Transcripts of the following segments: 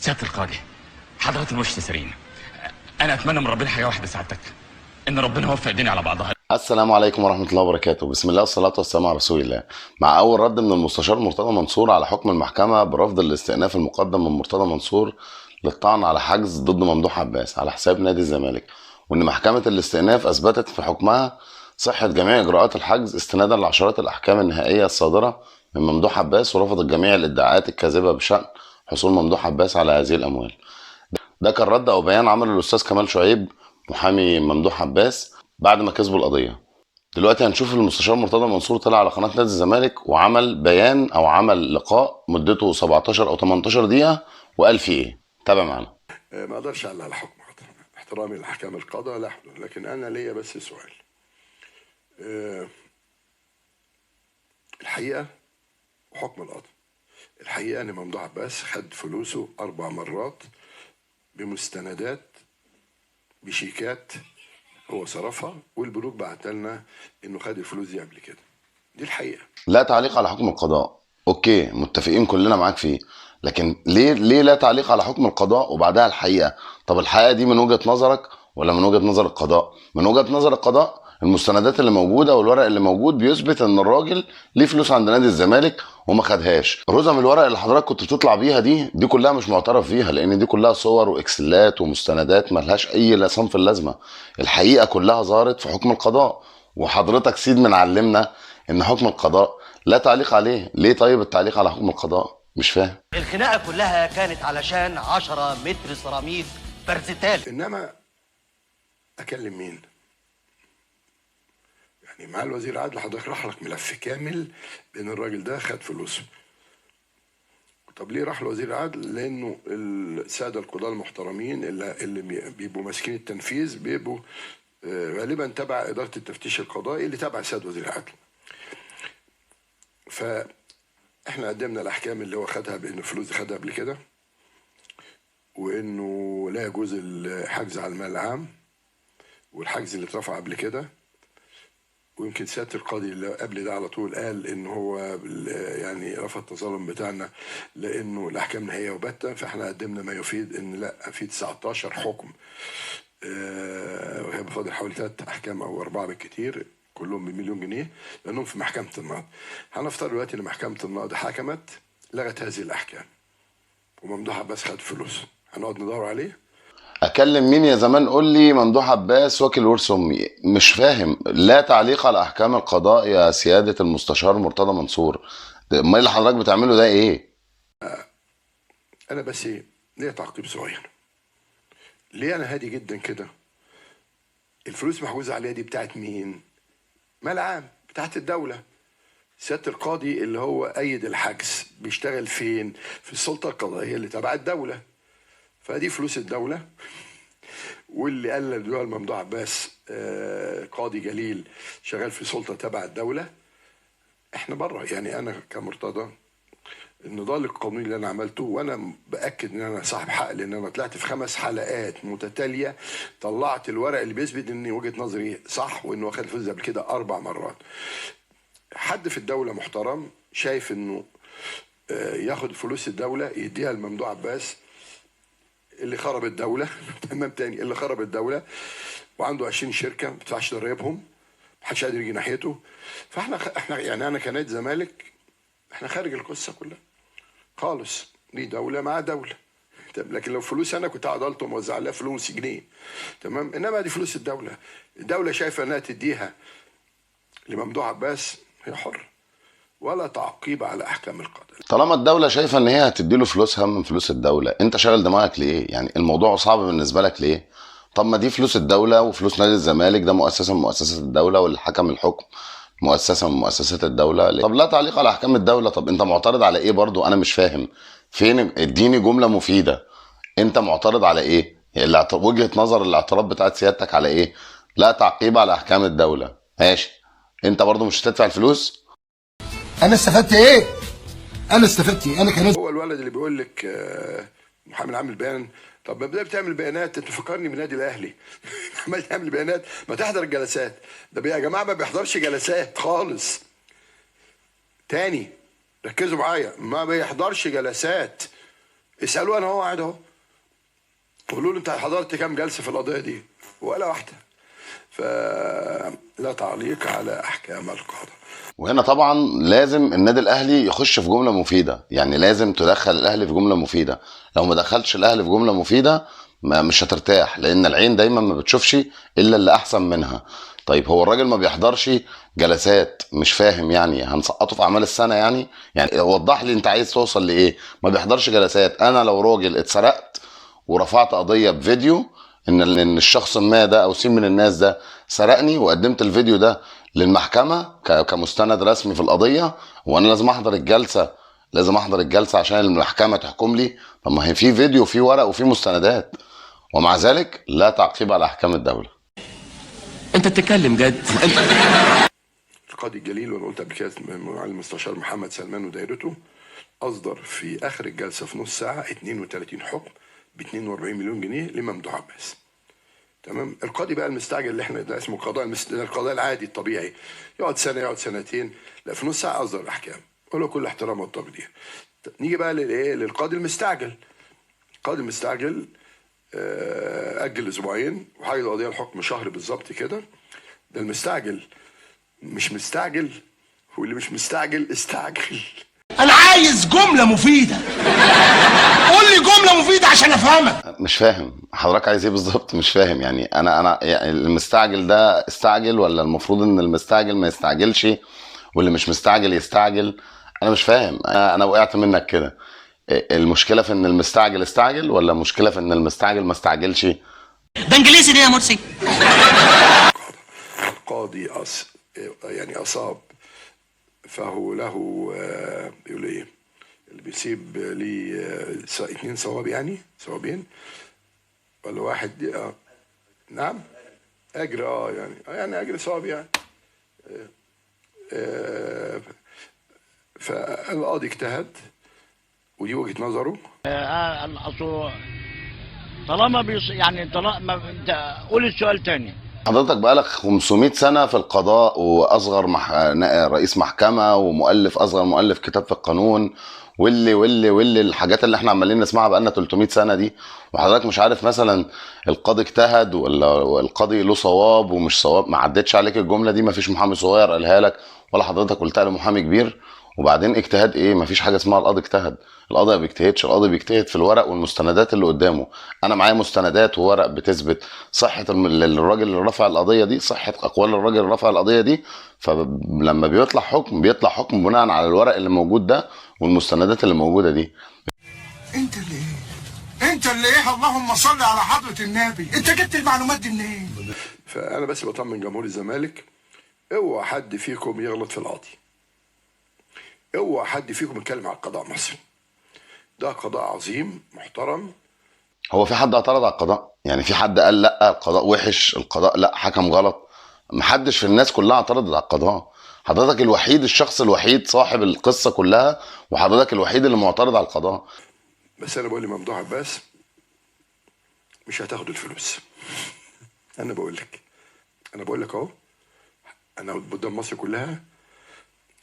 سيادة القاضي، حضرات المستشارين، أنا أتمنى من ربنا حاجة واحدة سعادتك، إن ربنا يوفق الدنيا على بعضها. السلام عليكم ورحمة الله وبركاته. بسم الله والصلاة والسلام على رسول الله. مع أول رد من المستشار مرتضى منصور على حكم المحكمة برفض الاستئناف المقدم من مرتضى منصور للطعن على حجز ضد ممدوح عباس على حساب نادي الزمالك، وإن محكمة الاستئناف أثبتت في حكمها صحة جميع إجراءات الحجز استنادا لعشرات الأحكام النهائية الصادرة من ممدوح عباس، ورفضت جميع الادعاءات الكاذبة بشأن حصول ممدوح عباس على هذه الأموال. ده كان رد أو بيان عمله الأستاذ كمال شعيب محامي ممدوح عباس بعد ما كسبوا القضية. دلوقتي هنشوف المستشار مرتضى منصور طلع على قناة نادي الزمالك وعمل بيان أو عمل لقاء مدته 17 أو 18 دقيقة وقال فيه إيه. تابع معانا. ما اقدرش اعلق على حكم احترامي لاحكام القضاء لا حدود، لكن انا ليا بس سؤال. الحقيقه حكم القضاء، الحقيقه ان ممدوح عباس خد فلوسه 4 مرات بمستندات بشيكات هو صرفها، والبنوك بعت لنا انه خد الفلوس دي قبل كده. دي الحقيقه. لا تعليق على حكم القضاء، اوكي متفقين كلنا معاك فيه، لكن ليه لا تعليق على حكم القضاء وبعدها الحقيقه؟ طب الحقيقه دي من وجهه نظرك ولا من وجهه نظر القضاء؟ من وجهه نظر القضاء المستندات اللي موجوده والورق اللي موجود بيثبت ان الراجل ليه فلوس عند نادي الزمالك وما خدهاش. رزم الورق اللي حضرتك كنت بتطلع بيها دي كلها مش معترف فيها، لان دي كلها صور واكسلات ومستندات ملهاش اي لا صنف اللازمه. الحقيقه كلها ظهرت في حكم القضاء، وحضرتك سيد من علمنا ان حكم القضاء لا تعليق عليه. ليه طيب التعليق على حكم القضاء؟ مش فاهم. الخناقه كلها كانت علشان 10 متر سيراميك فرزتال. انما اكلم مين؟ يعني مع الوزير عادل حضرتك راح لك ملف كامل بان الراجل ده خد فلوسه. طب ليه راح لوزير عادل؟ لانه الساده القضاه المحترمين اللي بيبقوا ماسكين التنفيذ بيبقوا غالبا تبع اداره التفتيش القضائي اللي تبع سيد وزير عادل. فاحنا قدمنا الاحكام اللي هو خدها بان الفلوس دي خدها قبل كده، وانه لا يجوز الحجز على المال العام، والحجز اللي اترفع قبل كده. ويمكن سياده القاضي اللي قبل ده على طول قال ان هو يعني رفض التظلم بتاعنا لانه الاحكام نهائيه وباته. فاحنا قدمنا ما يفيد ان لا، في 19 حكم وهي بفاضل حوالي 3 احكام او 4 بالكتير، كلهم بمليون جنيه لانهم في محكمه النقض. هنفترض دلوقتي ان محكمه النقض حكمت لغت هذه الاحكام وممدوح عباس خد فلوس، هنقعد ندور عليه؟ اكلم مين يا زمان؟ قول لي ممدوح عباس واكل ورث امي. مش فاهم. لا تعليق على احكام القضاء يا سياده المستشار مرتضى منصور. امال اللي حضرتك بتعمله ده ايه؟ انا بس ليا تعقيب صغير. ليه انا هادي جدا كده؟ الفلوس محجوزه عليها دي بتاعت مين؟ مال عام، بتاعت الدوله. سياده القاضي اللي هو ايد الحجز بيشتغل فين؟ في السلطه القضائيه اللي تبع الدوله. فدي فلوس الدوله. واللي قال للدول ممدوح عباس قاضي جليل شغال في سلطه تبع الدوله. احنا بره. يعني انا كمرتضى النضال القانوني اللي انا عملته، وانا باكد ان انا صاحب حق لان انا طلعت في 5 حلقات متتاليه طلعت الورق اللي بيثبت ان وجهه نظري صح وانه واخد فلوس قبل كده 4 مرات. حد في الدوله محترم شايف انه ياخد فلوس الدوله يديها لممدوح عباس اللي خرب الدوله تمام تاني اللي خرب الدوله وعنده 20 شركه ما بتدفعش ضرايبهم، محدش قادر يجي ناحيته. فاحنا يعني انا كنادي زمالك احنا خارج القصه كلها خالص. دي دوله مع دوله. لكن لو فلوس انا كنت قاعد الطم موزع عليها فلوس جنيه تمام، انما دي فلوس الدوله. الدوله شايفه انها تديها لممدوح عباس هي حر، ولا تعقيب على احكام القضاء. طالما الدوله شايفه ان هي هتديله فلوسها من فلوس الدوله، انت شاغل دماغك ليه؟ يعني الموضوع صعب بالنسبه لك ليه؟ طب ما دي فلوس الدوله وفلوس نادي الزمالك، ده مؤسسه من مؤسسات الدوله، واللي حكم الحكم مؤسسه من مؤسسات الدوله. طب لا تعليق على احكام الدوله. طب انت معترض على ايه برضو؟ انا مش فاهم. فين؟ اديني جمله مفيده. انت معترض على ايه؟ وجهه نظر الاعتراض بتاعت سيادتك على ايه؟ لا تعقيب على احكام الدوله. ماشي، انت برضو مش هتدفع الفلوس؟ انا استفدت ايه؟ انا استفدت ايه؟ انا كان هو الولد اللي بيقول لك محامي عامل بيان. طب ما بدأت بتعمل بيانات، انت فكرني بالنادي الاهلي عمال تعمل بيانات، ما تحضر الجلسات. ده يا جماعه ما بيحضرش جلسات خالص. تاني ركزوا معايا، ما بيحضرش جلسات. اسالوه، انا هو قاعد اهو، قولوا له انت حضرت كام جلسه في القضيه دي؟ ولا واحده. فلا تعليق على احكام القضاء. وهنا طبعا لازم النادي الاهلي يخش في جمله مفيده، يعني لازم تدخل الاهلي في جمله مفيده. لو ما دخلتش الاهلي في جمله مفيده مش هترتاح، لان العين دايما ما بتشوفش الا اللي احسن منها. طيب هو الراجل ما بيحضرش جلسات، مش فاهم يعني هنسقطه في اعمال السنه؟ يعني وضح لي انت عايز توصل لايه. ما بيحضرش جلسات. انا لو راجل اتسرقت ورفعت قضيه بفيديو ان الشخص ما ده او سين من الناس ده سرقني، وقدمت الفيديو ده للمحكمه كمستند رسمي في القضيه، وانا لازم احضر الجلسه، لازم احضر الجلسه عشان المحكمه تحكم لي؟ طب ما هي في فيديو وفي ورق وفي مستندات، ومع ذلك لا تعقيب على احكام الدوله. انت بتتكلم جد؟ القاضي الجليل، وانا قلت قبل كده مع المستشار محمد سلمان ودايرته، اصدر في اخر الجلسه في نص ساعه 32 حكم ب 42 مليون جنيه لممدوح عباس. تمام. القاضي بقى المستعجل اللي احنا ده اسمه القضاء العادي الطبيعي، يقعد سنه يقعد سنتين، لا في نص ساعه اصدر الاحكام، وله كل احترام والتقدير. نيجي بقى للايه، للقاضي المستعجل. القاضي المستعجل اجل اسبوعين وحاجه القضيه الحكم شهر بالظبط كده. ده المستعجل مش مستعجل، واللي مش مستعجل استعجل. انا عايز جمله مفيده، قول لي جمله مفيده عشان افهمك. مش فاهم حضرتك عايز ايه بالظبط، مش فاهم. يعني انا يعني المستعجل ده استعجل، ولا المفروض ان المستعجل ما يستعجلش واللي مش مستعجل يستعجل؟ انا مش فاهم. انا وقعت منك كده. المشكله في ان المستعجل استعجل، ولا المشكله في ان المستعجل ما استعجلش؟ ده انجليزي دي يا مرسي. القاضي يعني اصاب فهو له يقول ايه اللي بيسيب لي 2 صواب، يعني صوابين ولا واحد نعم اجر يعني اجر صواب يعني. فالقاضي اجتهد ودي وجهة نظره. اصل طالما يعني طالما انت قول السؤال تاني. حضرتك بقالك 500 سنة في القضاء، وأصغر رئيس محكمة، ومؤلف أصغر مؤلف كتاب في القانون، واللي الحاجات اللي احنا عمالين نسمعها بقالنا 300 سنة دي، وحضرتك مش عارف مثلا القاضي اجتهد ولا القاضي له صواب ومش صواب؟ ما عدتش عليك الجملة دي؟ ما فيش محامي صغير قالها لك، ولا حضرتك قلتها لمحامي كبير؟ وبعدين اجتهاد ايه؟ مفيش حاجه اسمها القاضي اجتهد. القاضي ما بيجتهدش، القاضي بيجتهد في الورق والمستندات اللي قدامه. انا معايا مستندات وورق بتثبت صحه الراجل اللي رفع القضيه دي، صحه اقوال الراجل اللي رفع القضيه دي. فلما بيطلع حكم، بيطلع حكم بناء على الورق اللي موجود ده والمستندات اللي موجوده دي. انت اللي ايه؟ انت اللي ايه؟ اللهم صل على حضره النبي، انت جبت المعلومات دي منين؟ فانا بس بطمن جمهور الزمالك، اوعى حد فيكم يغلط في القاضي، اوعى حد فيكم يتكلم على القضاء المصري. ده قضاء عظيم محترم. هو في حد اعترض على القضاء؟ يعني في حد قال لا القضاء وحش، القضاء لا حكم غلط؟ محدش في الناس كلها اعترضت على القضاء. حضرتك الوحيد، الشخص الوحيد صاحب القصه كلها، وحضرتك الوحيد اللي معترض على القضاء. بس انا بقول لممدوح عباس مش هتاخد الفلوس. انا بقول لك اهو، انا قدام مصر كلها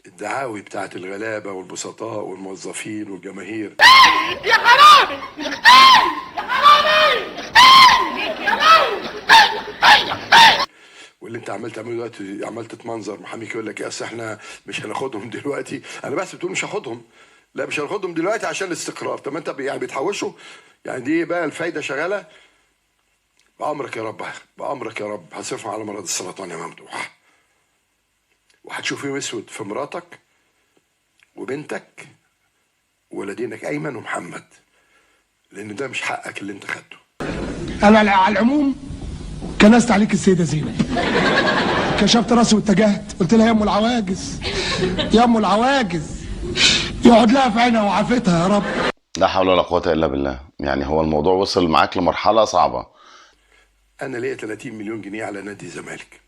الدعاوي بتاعت الغلابه والبسطاء والموظفين والجماهير يا حرامي يا حرامي واللي انت عمال تعمله دلوقتي، عمال تتمنظر محامي يقول لك يا اصل احنا مش هناخدهم دلوقتي. انا بس بتقول مش هاخدهم، لا مش هناخدهم دلوقتي عشان الاستقرار. طب انت يعني بتحوشوا، يعني دي بقى الفايده شغاله. بأمرك يا رب، بأمرك يا رب هصرفهم على مرض السرطان يا ممدوح، وهتشوف يوم اسود في مراتك وبنتك وولدينك ايمن ومحمد، لان ده مش حقك اللي انت خدته. انا على العموم كنست عليك السيده زينب، كشفت راسي واتجهت قلت لها يا ام العواجز، يا ام العواجز، يقعد لها في عينها وعافتها يا رب. لا حول ولا قوه الا بالله. يعني هو الموضوع وصل معاك لمرحله صعبه. انا ليا 30 مليون جنيه على نادي الزمالك،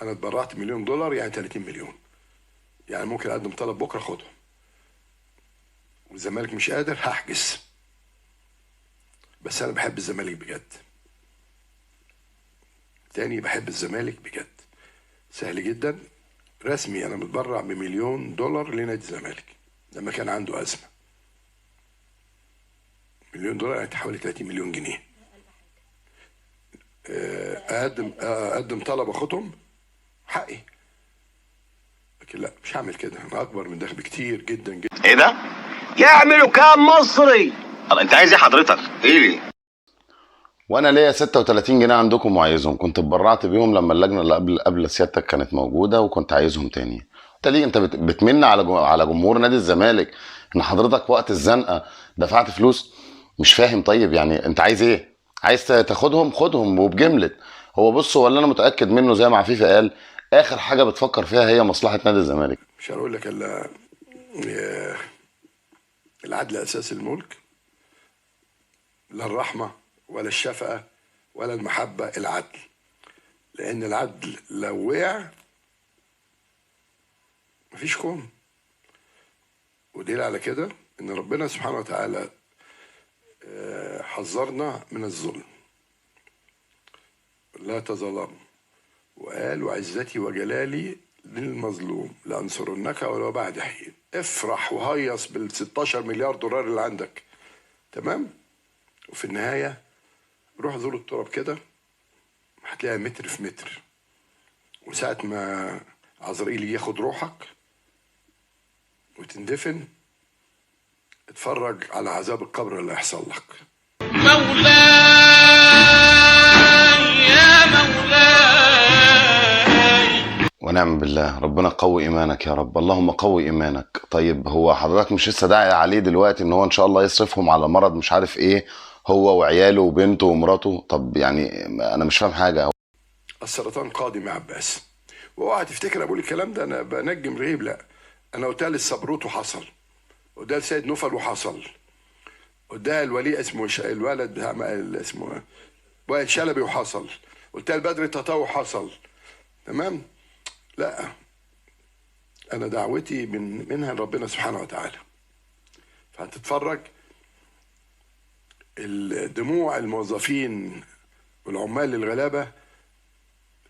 انا اتبرعت $1 مليون، يعني 30 مليون، يعني ممكن اقدم طلب بكره خدهم، والزمالك مش قادر هحجز. بس انا بحب الزمالك بجد، تاني بحب الزمالك بجد. سهل جدا رسمي، انا متبرع ب$1 مليون لنادي الزمالك لما كان عنده ازمه. مليون دولار يعني حوالي 30 مليون جنيه. اقدم طلب اخدهم حقي، لكن لا مش هعمل كده، انا اكبر من ده بكتير جدا جدا. ايه ده؟ يعملوا كام مصري؟ طب انت عايز ايه حضرتك؟ ايه؟ وانا ليا 36 جنيه عندكم وعايزهم، كنت اتبرعت بيهم لما اللجنه اللي قبل سيادتك كانت موجوده وكنت عايزهم تاني. انت ليه انت بتمن على جمهور نادي الزمالك ان حضرتك وقت الزنقه دفعت فلوس؟ مش فاهم. طيب يعني انت عايز ايه؟ عايز تاخدهم خدهم وبجمله. هو بص، هو اللي انا متاكد منه زي ما عفيفي قال، اخر حاجه بتفكر فيها هي مصلحه نادي الزمالك. مش هقول لك الا العدل اساس الملك، لا الرحمه ولا الشفقه ولا المحبه، العدل. لان العدل لو وقع مفيش كون. ودليل على كده ان ربنا سبحانه وتعالى حذرنا من الظلم، لا تظلموا، وقال وعزتي وجلالي للمظلوم لانصرنك ولو بعد حين. افرح وهيص بال 16 مليار دولار اللي عندك، تمام؟ وفي النهايه روح زور التراب كده هتلاقيها متر في متر، وساعة ما عزرائيل ياخد روحك وتندفن اتفرج على عذاب القبر اللي هيحصل لك. مولاي يا مولاي. ونعم بالله. ربنا قوي ايمانك يا رب، اللهم قوي ايمانك. طيب هو حضرتك مش لسه داعي عليه دلوقتي ان هو ان شاء الله يصرفهم على مرض مش عارف ايه، هو وعياله وبنته ومراته؟ طب يعني انا مش فاهم حاجه. السرطان قادم يا عباس، واوعى تفتكر بقول الكلام ده انا بنجم رهيب، لا انا قلتها للصبروت وحصل، قلتها لسيد نوفل وحصل، قلتها الولي اسمه الولد بتاع اسمه وائل شلبي وحصل، قلتها لبدر التطاوي وحصل، تمام؟ لا انا دعوتي منها لربنا سبحانه وتعالى. فهتتفرج الدموع الموظفين والعمال الغلابه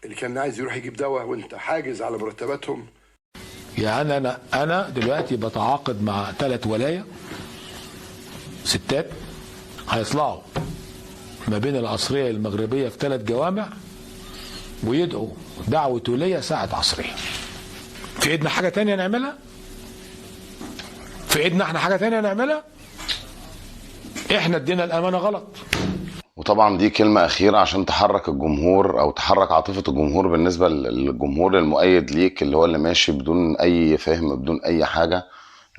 اللي كان عايز يروح يجيب دواء وانت حاجز على مرتباتهم. يعني انا دلوقتي بتعاقد مع 3 ولايه ستات هيطلعوا ما بين العصريه المغربيه في 3 جوامع ويدعوا دعوه وليه ساعه عصريه. في ايدنا حاجه تانية نعملها؟ في ايدنا احنا حاجه تانية نعملها؟ احنا ادينا الامانه غلط. وطبعا دي كلمة أخيرة عشان تحرك الجمهور أو تحرك عاطفة الجمهور بالنسبة للجمهور المؤيد ليك اللي هو اللي ماشي بدون أي فهم بدون أي حاجة.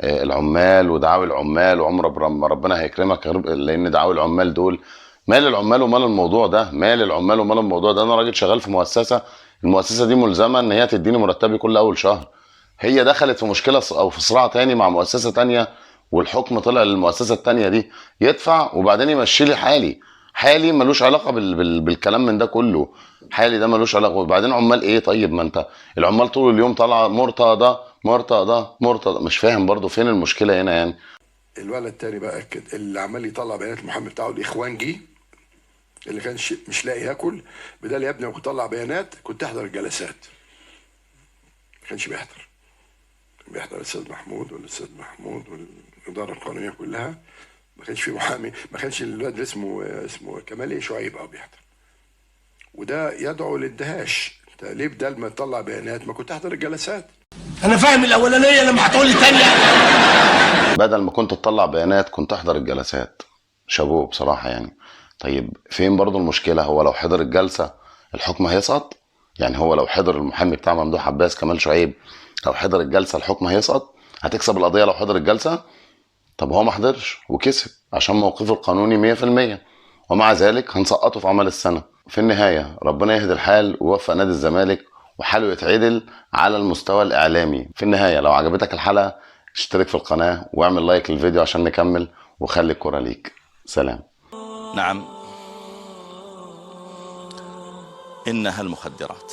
العمال ودعاوي العمال وعمر ربنا هيكرمك يا رب، لأن دعاوي العمال دول مال العمال ومال الموضوع ده، مال العمال ومال الموضوع ده. أنا راجل شغال في مؤسسة، المؤسسة دي ملزمة إن هي تديني مرتبي كل أول شهر. هي دخلت في مشكلة أو في صراع تاني مع مؤسسة تانية والحكم طلع للمؤسسة التانية دي يدفع وبعدين يمشي لي حالي ملوش علاقه بالكلام من ده كله. حالي ده ملوش علاقه. وبعدين عمال ايه؟ طيب ما انت العمال طول اليوم طالعه مرتضى مرتضى مرتضى، مش فاهم برضو فين المشكله هنا يعني. الولد التاني بقى كده اللي عمال يطلع بيانات المحامي بتاعه الاخوانجي اللي كان مش لاقي ياكل، بدل يا ابني ما كنت اطلع بيانات كنت احضر الجلسات. ما كانش بيحضر، كان بيحضر الاستاذ محمود والاداره القانونيه كلها. ما كانش في محامي، ما كانش الواد اسمه كمال شعيب بيحضر. وده يدعو للدهاش. انت ليه بدل ما تطلع بيانات ما كنت تحضر الجلسات؟ انا فاهم الاولانيه لما هتقولي تانية. بدل ما كنت تطلع بيانات كنت احضر الجلسات. شابوه بصراحه يعني. طيب فين برضو المشكله؟ هو لو حضر الجلسه الحكم هيسقط؟ يعني هو لو حضر المحامي بتاع ممدوح عباس كمال شعيب لو حضر الجلسه الحكم هيسقط؟ هتكسب القضيه لو حضر الجلسه؟ طب هو ما حضرش وكسب عشان موقفه القانوني 100%، ومع ذلك هنسقطه في عمل السنة. في النهاية ربنا يهدي الحال ويوفق نادي الزمالك وحاله يتعدل على المستوى الإعلامي. في النهاية لو عجبتك الحلقة اشترك في القناة واعمل لايك للفيديو عشان نكمل، وخلي الكرة ليك. سلام. نعم، إنها المخدرات.